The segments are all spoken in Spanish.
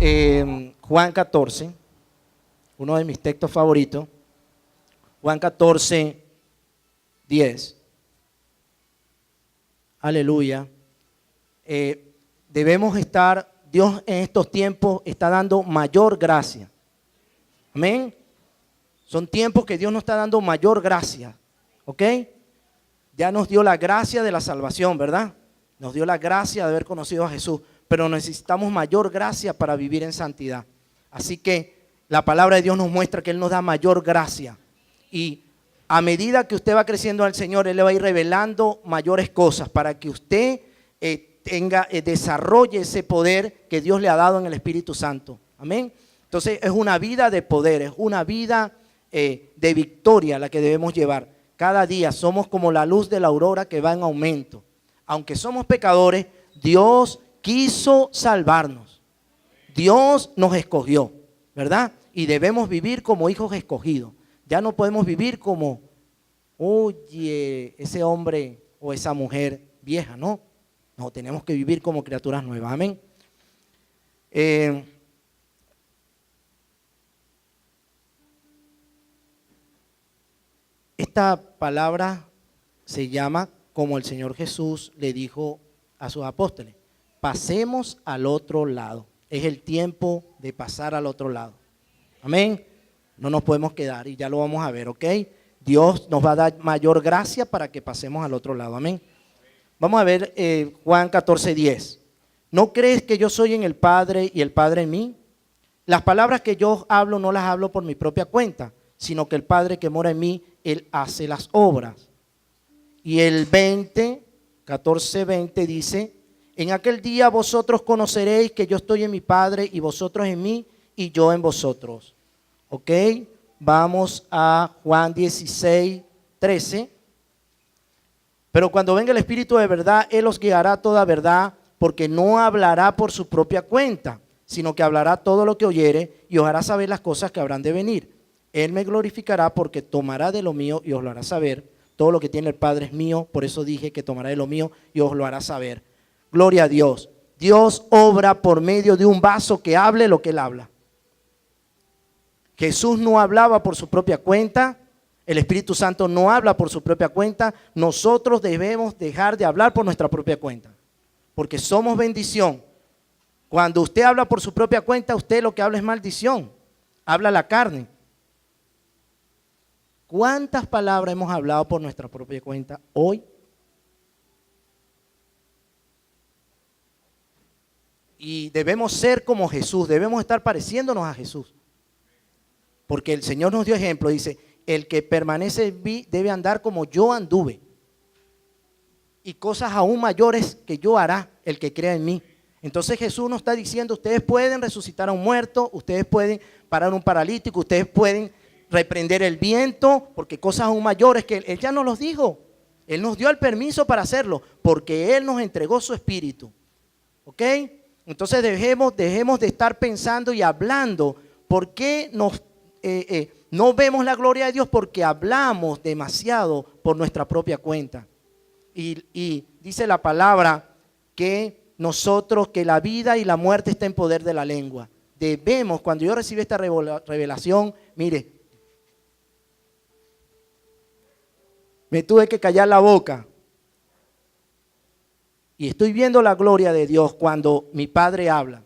Juan 14, uno de mis textos favoritos. Juan 14, 10. Aleluya. Debemos estar, Dios en estos tiempos está dando mayor gracia. Amén. Son tiempos que Dios nos está dando mayor gracia. ¿Ok? Ya nos dio la gracia de la salvación, ¿verdad? Nos dio la gracia de haber conocido a Jesús, pero necesitamos mayor gracia para vivir en santidad. Así que la palabra de Dios nos muestra que Él nos da mayor gracia. Y a medida que usted va creciendo al Señor, Él le va a ir revelando mayores cosas para que usted desarrolle ese poder que Dios le ha dado en el Espíritu Santo. Amén. Entonces es una vida de poder, es una vida de victoria la que debemos llevar. Cada día somos como la luz de la aurora que va en aumento. Aunque somos pecadores, Dios quiso salvarnos. Dios nos escogió, ¿verdad? Y debemos vivir como hijos escogidos. Ya no podemos vivir como, oye, ese hombre o esa mujer vieja, ¿no? No, tenemos que vivir como criaturas nuevas. Amén. Esta palabra se llama como el Señor Jesús le dijo a sus apóstoles: pasemos al otro lado. Es el tiempo de pasar al otro lado. Amén. No nos podemos quedar y ya lo vamos a ver, ¿ok? Dios nos va a dar mayor gracia para que pasemos al otro lado. Amén. Vamos a ver Juan 14, 10. ¿No crees que yo soy en el Padre y el Padre en mí? Las palabras que yo hablo no las hablo por mi propia cuenta, sino que el Padre que mora en mí, Él hace las obras. Y el 14, 20 dice: en aquel día vosotros conoceréis que yo estoy en mi Padre y vosotros en mí y yo en vosotros. Ok, vamos a Juan 16, 13. Pero cuando venga el Espíritu de verdad, Él os guiará a toda verdad, porque no hablará por su propia cuenta, sino que hablará todo lo que oyere y os hará saber las cosas que habrán de venir. Él me glorificará porque tomará de lo mío y os lo hará saber. Todo lo que tiene el Padre es mío, por eso dije que tomará de lo mío y os lo hará saber. Gloria a Dios. Dios obra por medio de un vaso que hable lo que Él habla. Jesús no hablaba por su propia cuenta, el Espíritu Santo no habla por su propia cuenta. Nosotros debemos dejar de hablar por nuestra propia cuenta, porque somos bendición. Cuando usted habla por su propia cuenta, usted lo que habla es maldición, habla la carne. ¿Cuántas palabras hemos hablado por nuestra propia cuenta hoy? Y debemos ser como Jesús, debemos estar pareciéndonos a Jesús. Porque el Señor nos dio ejemplo, dice: el que permanece en mí debe andar como yo anduve. Y cosas aún mayores que yo hará el que crea en mí. Entonces Jesús nos está diciendo: ustedes pueden resucitar a un muerto, ustedes pueden parar a un paralítico, ustedes pueden reprender el viento, porque cosas aún mayores que Él ya nos los dijo. Él nos dio el permiso para hacerlo, porque Él nos entregó su espíritu. ¿Ok? Entonces dejemos de estar pensando y hablando. ¿Por qué no vemos la gloria de Dios? Porque hablamos demasiado por nuestra propia cuenta. Y dice la palabra que que la vida y la muerte está en poder de la lengua. Debemos, cuando yo recibí esta revelación, mire, me tuve que callar la boca. Y estoy viendo la gloria de Dios cuando mi Padre habla.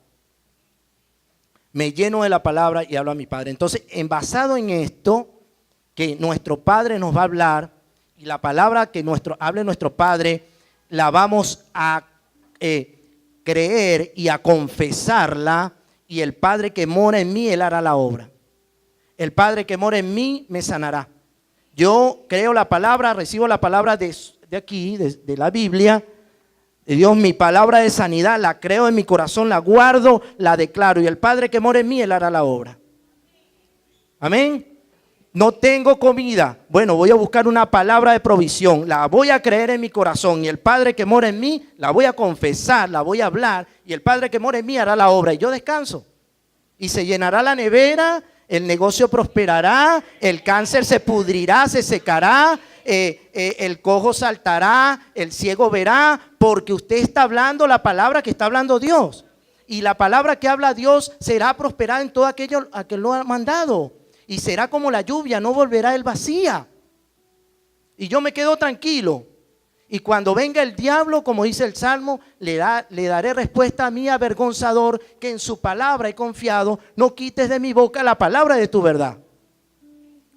Me lleno de la palabra y hablo a mi Padre. Entonces, basado en esto, que nuestro Padre nos va a hablar, y la palabra que hable nuestro Padre, la vamos a creer y a confesarla, y el Padre que mora en mí, Él hará la obra. El Padre que mora en mí me sanará. Yo creo la palabra, recibo la palabra de aquí, de la Biblia, de Dios, mi palabra de sanidad, la creo en mi corazón, la guardo, la declaro, y el Padre que mora en mí, Él hará la obra. Amén. No tengo comida, bueno, voy a buscar una palabra de provisión, la voy a creer en mi corazón, y el Padre que mora en mí, la voy a confesar, la voy a hablar, y el Padre que mora en mí hará la obra, y yo descanso. Y se llenará la nevera, el negocio prosperará, el cáncer se pudrirá, se secará, el cojo saltará, el ciego verá, porque usted está hablando la palabra que está hablando Dios. Y la palabra que habla Dios será prosperada en todo aquello a que lo ha mandado. Y será como la lluvia, no volverá él vacía. Y yo me quedo tranquilo. Y cuando venga el diablo, como dice el Salmo, le daré respuesta a mi avergonzador, que en su palabra he confiado. No quites de mi boca la palabra de tu verdad.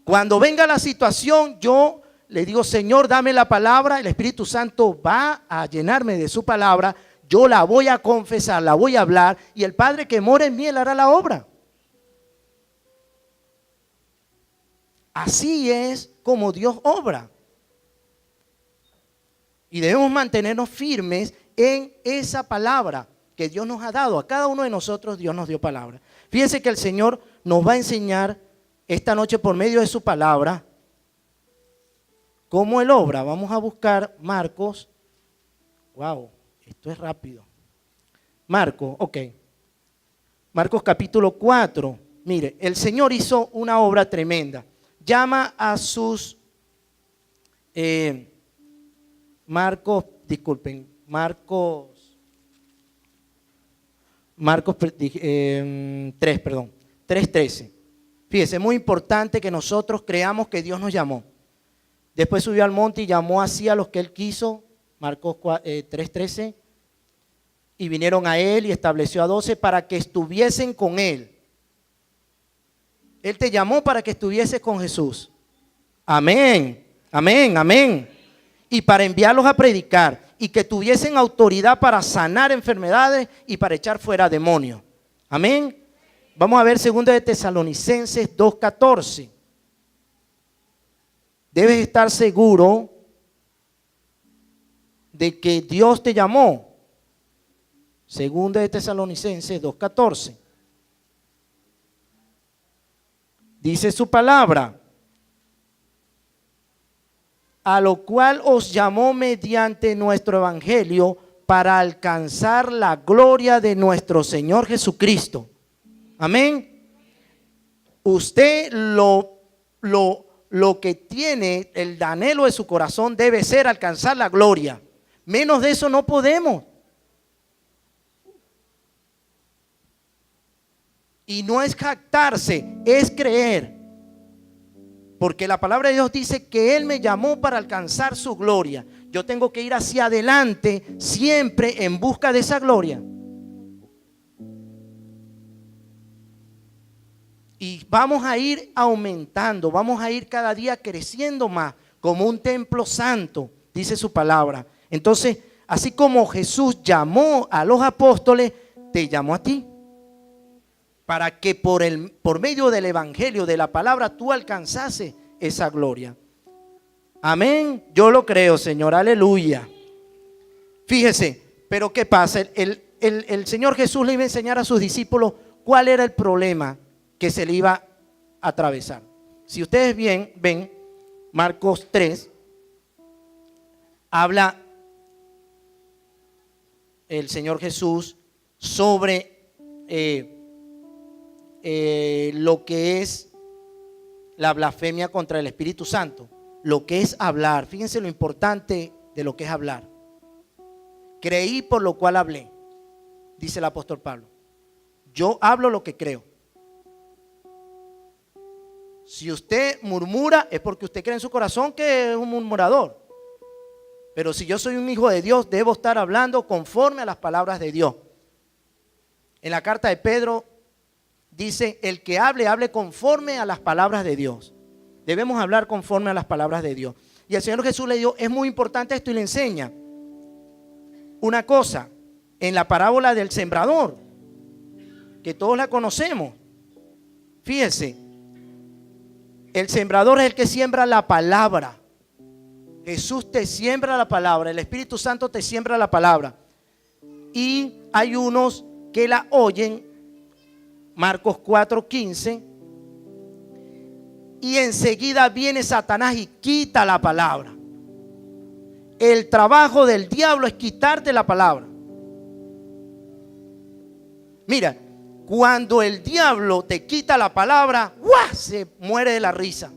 Cuando venga la situación, yo le digo, Señor, dame la palabra. El Espíritu Santo va a llenarme de su palabra. Yo la voy a confesar, la voy a hablar. Y el Padre que mora en mí, él hará la obra. Así es como Dios obra. Y debemos mantenernos firmes en esa palabra que Dios nos ha dado. A cada uno de nosotros Dios nos dio palabra. Fíjense que el Señor nos va a enseñar esta noche por medio de su palabra cómo Él obra. Vamos a buscar Marcos. Wow, esto es rápido. Marcos, ok. Marcos capítulo 4. Mire, el Señor hizo una obra tremenda. Llama a sus... Marcos 3:13. Fíjese, muy importante que nosotros creamos que Dios nos llamó. Después subió al monte y llamó así a los que él quiso, Marcos 3:13, y vinieron a él y estableció a 12 para que estuviesen con él. Él te llamó para que estuvieses con Jesús. Amén, amén, amén. Y para enviarlos a predicar y que tuviesen autoridad para sanar enfermedades y para echar fuera demonios. Amén. Vamos a ver 2 de Tesalonicenses 2:14. Debes estar seguro de que Dios te llamó. 2 de Tesalonicenses 2:14. Dice su palabra: a lo cual os llamó mediante nuestro evangelio para alcanzar la gloria de nuestro Señor Jesucristo. Amén. Usted lo que tiene, el anhelo de su corazón debe ser alcanzar la gloria. Menos de eso no podemos. Y no es jactarse, es creer. Porque la palabra de Dios dice que Él me llamó para alcanzar su gloria. Yo tengo que ir hacia adelante siempre en busca de esa gloria. Y vamos a ir aumentando, vamos a ir cada día creciendo más como un templo santo, dice su palabra. Entonces, así como Jesús llamó a los apóstoles, te llamó a ti. Para que por medio del evangelio, de la palabra, tú alcanzase esa gloria. Amén. Yo lo creo, Señor. Aleluya. Fíjese, pero ¿qué pasa? El Señor Jesús le iba a enseñar a sus discípulos cuál era el problema que se le iba a atravesar. Si ustedes ven Marcos 3, habla el Señor Jesús sobre lo que es la blasfemia contra el Espíritu Santo, lo que es hablar. Fíjense lo importante de lo que es hablar. Creí por lo cual hablé, dice el apóstol Pablo. Yo hablo lo que creo. Si usted murmura es porque usted cree en su corazón que es un murmurador. Pero si yo soy un hijo de Dios, debo estar hablando conforme a las palabras de Dios. En la carta de Pedro dice, el que hable, hable conforme a las palabras de Dios. Debemos hablar conforme a las palabras de Dios. Y el Señor Jesús le dijo, es muy importante esto, y le enseña una cosa en la parábola del sembrador, que todos la conocemos. Fíjense, el sembrador es el que siembra la palabra. Jesús te siembra la palabra, el Espíritu Santo te siembra la palabra. Y hay unos que la oyen, Marcos 4:15, y enseguida viene Satanás y quita la palabra. El trabajo del diablo es quitarte la palabra. Mira, cuando el diablo te quita la palabra, ¡guau!, se muere de la risa.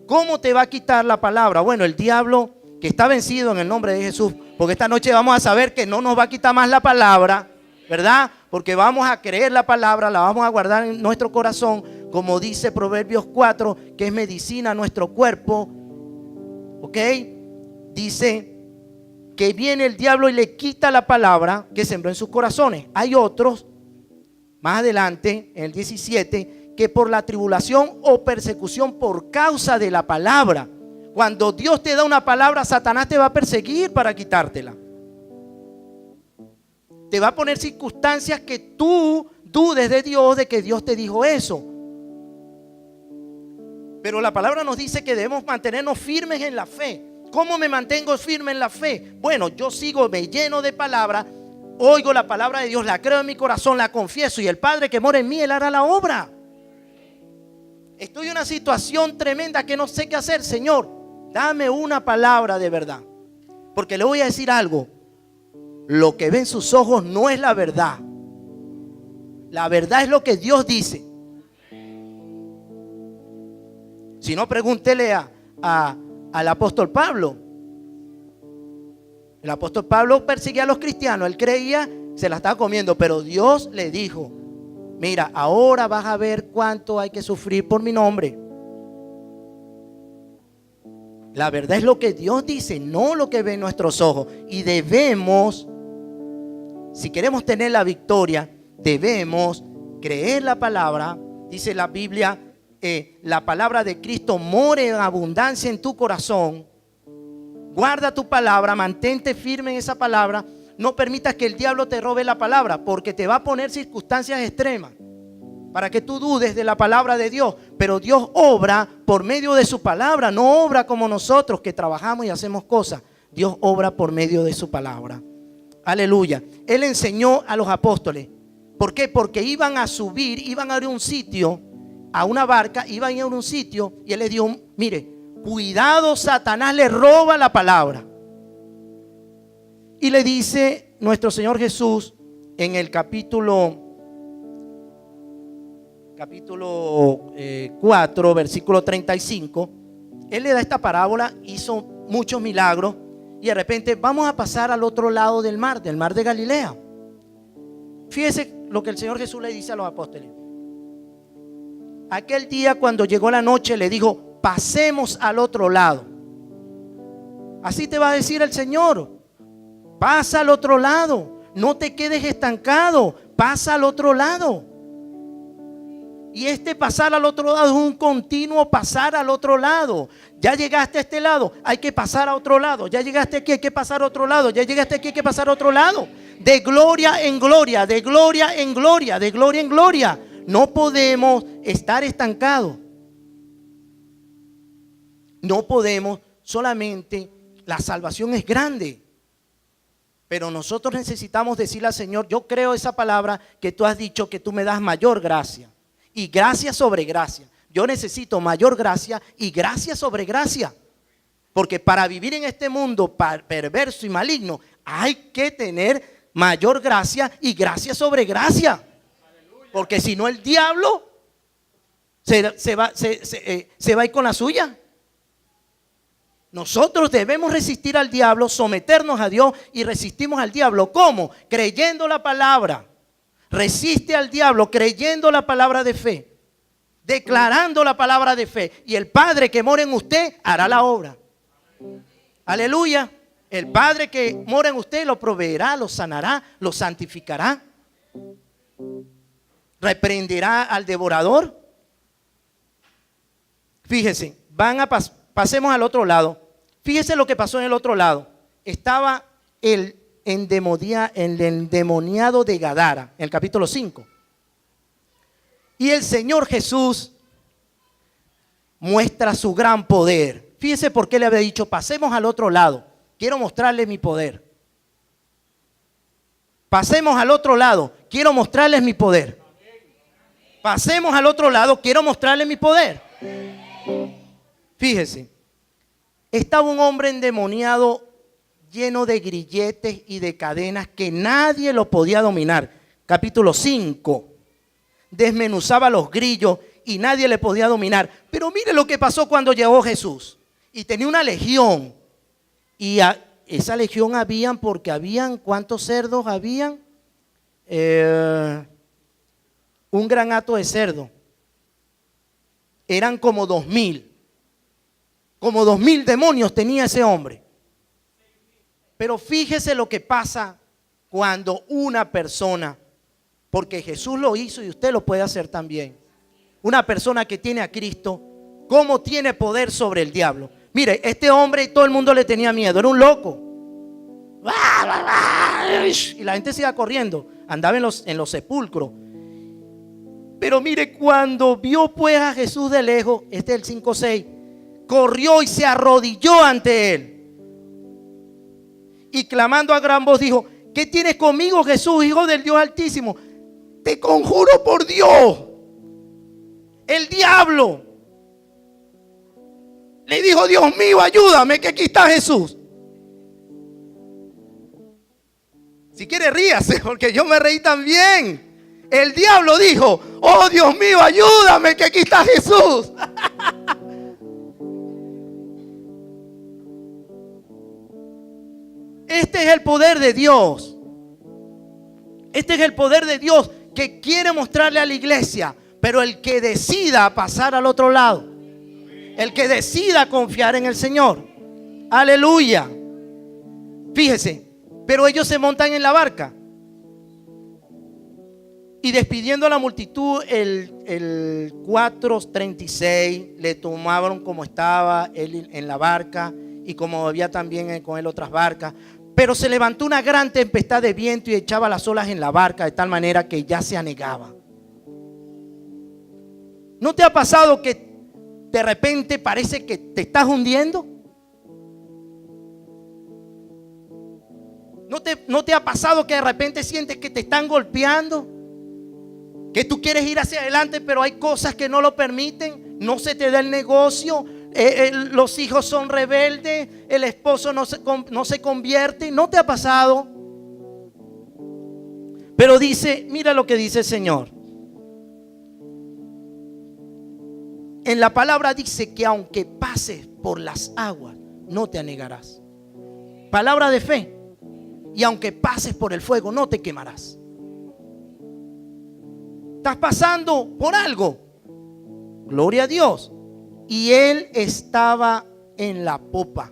¿Cómo te va a quitar la palabra? Bueno, el diablo, que está vencido en el nombre de Jesús, porque esta noche vamos a saber que no nos va a quitar más la palabra, ¿verdad? porque vamos a creer la palabra, la vamos a guardar en nuestro corazón, como dice Proverbios 4, que es medicina a nuestro cuerpo. ¿Ok? Dice que viene el diablo y le quita la palabra que sembró en sus corazones. Hay otros, más adelante, en el 17, que por la tribulación o persecución por causa de la palabra. Cuando Dios te da una palabra, Satanás te va a perseguir para quitártela. Te va a poner circunstancias que tú dudes de Dios, de que Dios te dijo eso. Pero la palabra nos dice que debemos mantenernos firmes en la fe. ¿Cómo me mantengo firme en la fe? Bueno, yo sigo, me lleno de palabra, oigo la palabra de Dios, la creo en mi corazón, la confieso, y el Padre que mora en mí, Él hará la obra. Estoy en una situación tremenda que no sé qué hacer. Señor, dame una palabra de verdad. Porque le voy a decir algo. Lo que ven sus ojos no es la verdad. La verdad es lo que Dios dice. Si no, pregúntele al apóstol Pablo. El apóstol Pablo perseguía a los cristianos. Él creía, se la estaba comiendo, pero Dios le dijo: mira, ahora vas a ver cuánto hay que sufrir por mi nombre. La verdad es lo que Dios dice, no lo que ven nuestros ojos. Y debemos, si queremos tener la victoria, debemos creer la palabra. Dice la Biblia, la palabra de Cristo more en abundancia en tu corazón. Guarda tu palabra, mantente firme en esa palabra. No permitas que el diablo te robe la palabra, porque te va a poner circunstancias extremas para que tú dudes de la palabra de Dios. Pero Dios obra por medio de su palabra, no obra como nosotros que trabajamos y hacemos cosas. Dios obra por medio de su palabra. Aleluya. Él enseñó a los apóstoles. ¿Por qué? Porque iban a subir, iban a ir a un sitio, a una barca, iban a ir a un sitio, y Él les dijo: mire, cuidado, Satanás le roba la palabra. Y le dice nuestro Señor Jesús en el capítulo 4, versículo 35. Él le da esta parábola, hizo muchos milagros, y de repente vamos a pasar al otro lado del mar de Galilea. Fíjese lo que el Señor Jesús le dice a los apóstoles. Aquel día, cuando llegó la noche, le dijo: pasemos al otro lado. Así te va a decir el Señor: pasa al otro lado, no te quedes estancado, pasa al otro lado. Y este pasar al otro lado es un continuo pasar al otro lado. Ya llegaste a este lado, hay que pasar a otro lado. Ya llegaste aquí, hay que pasar a otro lado. Ya llegaste aquí, hay que pasar a otro lado. De gloria en gloria, de gloria en gloria, de gloria en gloria. No podemos estar estancados. No podemos, solamente la salvación es grande. Pero nosotros necesitamos decirle al Señor: yo creo esa palabra que tú has dicho, que tú me das mayor gracia. Y gracia sobre gracia. Yo necesito mayor gracia y gracia sobre gracia. Porque para vivir en este mundo perverso y maligno, hay que tener mayor gracia y gracia sobre gracia. Porque si no, el diablo se va a ir con la suya. Nosotros debemos resistir al diablo, someternos a Dios, y resistimos al diablo. ¿Cómo? Creyendo la palabra. Resiste al diablo creyendo la palabra de fe, declarando la palabra de fe, y el Padre que mora en usted hará la obra. Aleluya. El Padre que mora en usted lo proveerá, lo sanará, lo santificará, reprenderá al devorador. Fíjese, pasemos al otro lado. Fíjese lo que pasó en el otro lado. Estaba el endemoniado de Gadara, en el capítulo 5. Y el Señor Jesús muestra su gran poder. Fíjese por qué le había dicho: pasemos al otro lado, quiero mostrarles mi poder. Pasemos al otro lado, quiero mostrarles mi poder. Pasemos al otro lado, quiero mostrarles mi poder. Fíjese, estaba un hombre endemoniado, lleno de grilletes y de cadenas, que nadie lo podía dominar. Capítulo 5. Desmenuzaba los grillos y nadie le podía dominar. Pero mire lo que pasó cuando llegó Jesús. Y tenía una legión. Y esa legión habían, porque habían, ¿cuántos cerdos habían? un gran hato de cerdo. Eran como 2000. Como 2000 demonios tenía ese hombre. Pero fíjese lo que pasa cuando una persona, porque Jesús lo hizo y usted lo puede hacer también. Una persona que tiene a Cristo, ¿cómo tiene poder sobre el diablo? Mire, este hombre todo el mundo le tenía miedo, era un loco. Y la gente se iba corriendo, andaba en los sepulcros. Pero mire, cuando vio pues a Jesús de lejos, este es el 5:6, corrió y se arrodilló ante él. Y clamando a gran voz dijo: ¿qué tienes conmigo, Jesús, Hijo del Dios Altísimo? Te conjuro por Dios. El diablo le dijo: Dios mío, ayúdame, que aquí está Jesús. Si quiere, ríase, porque yo me reí también. El diablo dijo: oh Dios mío, ayúdame, que aquí está Jesús. Este es el poder de Dios. Este es el poder de Dios que quiere mostrarle a la iglesia. Pero el que decida pasar al otro lado, el que decida confiar en el Señor, aleluya. Fíjese, pero ellos se montan en la barca y despidiendo a la multitud, el 4:36 le tomaron como estaba él en la barca y como había también con él otras barcas. Pero se levantó una gran tempestad de viento y echaba las olas en la barca de tal manera que ya se anegaba. ¿No te ha pasado que de repente parece que te estás hundiendo? ¿No te ha pasado que de repente sientes que te están golpeando? Que tú quieres ir hacia adelante, pero hay cosas que no lo permiten. No se te da el negocio, los hijos son rebeldes, el esposo no se convierte. ¿No te ha pasado? Pero dice, mira lo que dice el Señor. En la palabra dice que aunque pases por las aguas, no te anegarás. Palabra de fe. Y aunque pases por el fuego, no te quemarás. Estás pasando por algo. Gloria a Dios. Y él estaba en la popa.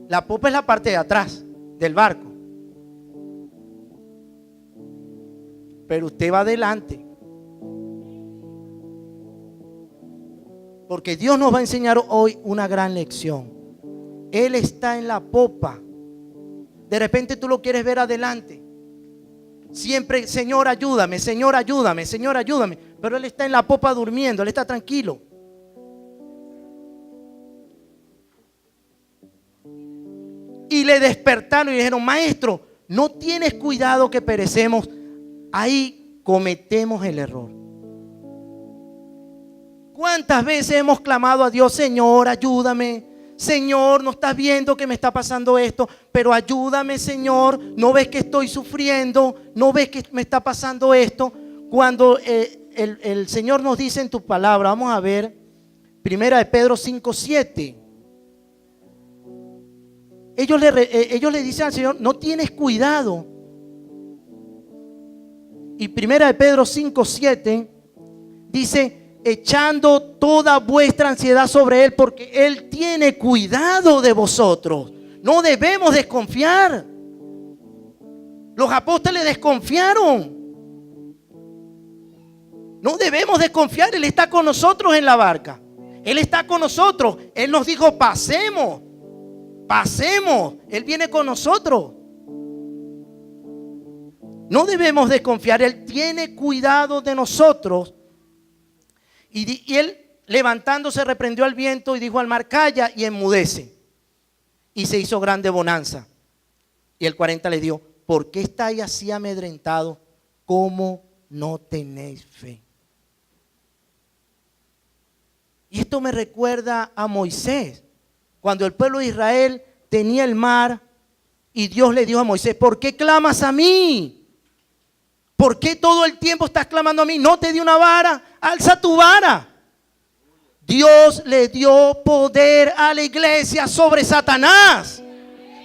La popa es la parte de atrás del barco. Pero usted va adelante. Porque Dios nos va a enseñar hoy una gran lección. Él está en la popa. De repente tú lo quieres ver adelante. Siempre, Señor, ayúdame, Señor, ayúdame, Señor, ayúdame. Pero Él está en la popa durmiendo, Él está tranquilo. Y le despertaron y dijeron: maestro, ¿no tienes cuidado que perecemos? Ahí cometemos el error. ¿Cuántas veces hemos clamado a Dios: Señor, ayúdame? Señor, no estás viendo que me está pasando esto, pero ayúdame, Señor. No ves que estoy sufriendo, no ves que me está pasando esto. Cuando el Señor nos dice en tu palabra, vamos a ver, 1 de Pedro 5:7. Ellos le dicen al Señor: no tienes cuidado. Y 1 de Pedro 5:7 dice: echando toda vuestra ansiedad sobre Él, porque Él tiene cuidado de vosotros. No debemos desconfiar. Los apóstoles desconfiaron. No debemos desconfiar. Él está con nosotros en la barca. Él está con nosotros. Él nos dijo: pasemos. Pasemos. Él viene con nosotros. No debemos desconfiar. Él tiene cuidado de nosotros. Y él, levantándose, reprendió al viento y dijo al mar: calla, y enmudece. Y se hizo grande bonanza. Y el 40 le dijo: ¿por qué estáis así amedrentados? ¿Cómo no tenéis fe? Y esto me recuerda a Moisés, cuando el pueblo de Israel tenía el mar y Dios le dijo a Moisés: ¿por qué clamas a mí? ¿Por qué todo el tiempo estás clamando a mí? ¿No te di una vara? Alza tu vara. Dios le dio poder a la iglesia sobre Satanás.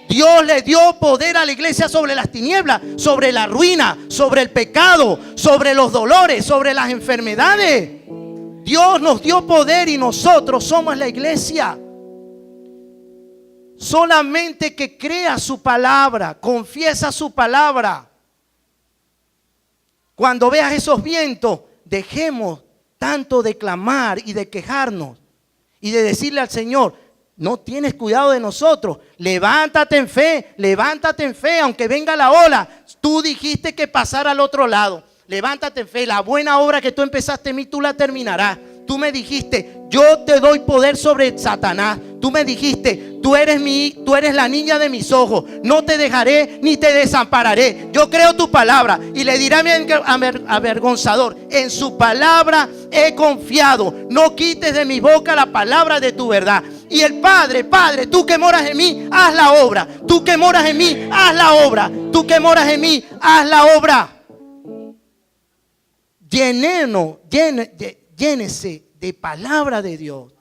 Dios le dio poder a la iglesia sobre las tinieblas, sobre la ruina, sobre el pecado, sobre los dolores, sobre las enfermedades. Dios nos dio poder y nosotros somos la iglesia. Solamente que crea su palabra, confiesa su palabra. Cuando veas esos vientos, dejemos tanto de clamar y de quejarnos y de decirle al Señor: no tienes cuidado de nosotros. Levántate en fe, aunque venga la ola. Tú dijiste que pasara al otro lado. Levántate en fe. La buena obra que tú empezaste en mí, tú la terminarás. Tú me dijiste: yo te doy poder sobre Satanás. Tú me dijiste: tú eres la niña de mis ojos. No te dejaré ni te desampararé. Yo creo tu palabra. Y le diré a mi avergonzador: en su palabra he confiado. No quites de mi boca la palabra de tu verdad. Y el Padre, tú que moras en mí, haz la obra. Tú que moras en mí, haz la obra. Tú que moras en mí, haz la obra. Llénese de palabra de Dios.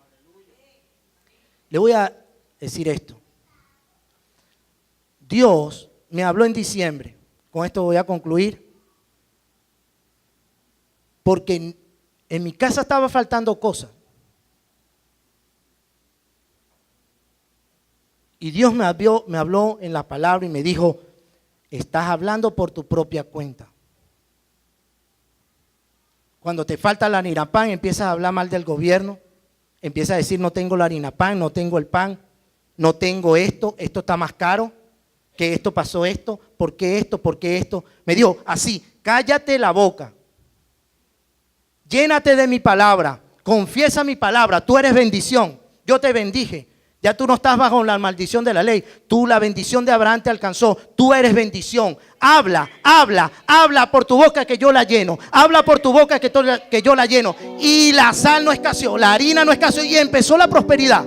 Le voy a decir esto. Dios me habló en diciembre. Con esto voy a concluir. Porque en mi casa estaba faltando cosas. Y Dios me habló en la palabra y me dijo: estás hablando por tu propia cuenta. Cuando te falta la harina pan, empiezas a hablar mal del gobierno. Empiezas a decir: no tengo la harina pan, no tengo el pan, no tengo esto está más caro, que esto pasó esto, ¿por qué esto? ¿Por qué esto? Me dijo así: cállate la boca, llénate de mi palabra, confiesa mi palabra, tú eres bendición, yo te bendije. Ya tú no estás bajo la maldición de la ley. Tú, la bendición de Abraham te alcanzó. Tú eres bendición. Habla por tu boca que yo la lleno. Habla por tu boca que yo la lleno. Y la sal no escaseó, la harina no escaseó, y empezó la prosperidad.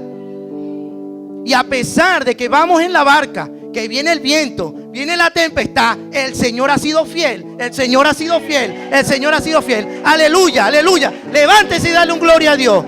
Y a pesar de que vamos en la barca, que viene el viento, viene la tempestad, el Señor ha sido fiel. El Señor ha sido fiel. El Señor ha sido fiel. Aleluya, aleluya. Levántese y dale un gloria a Dios.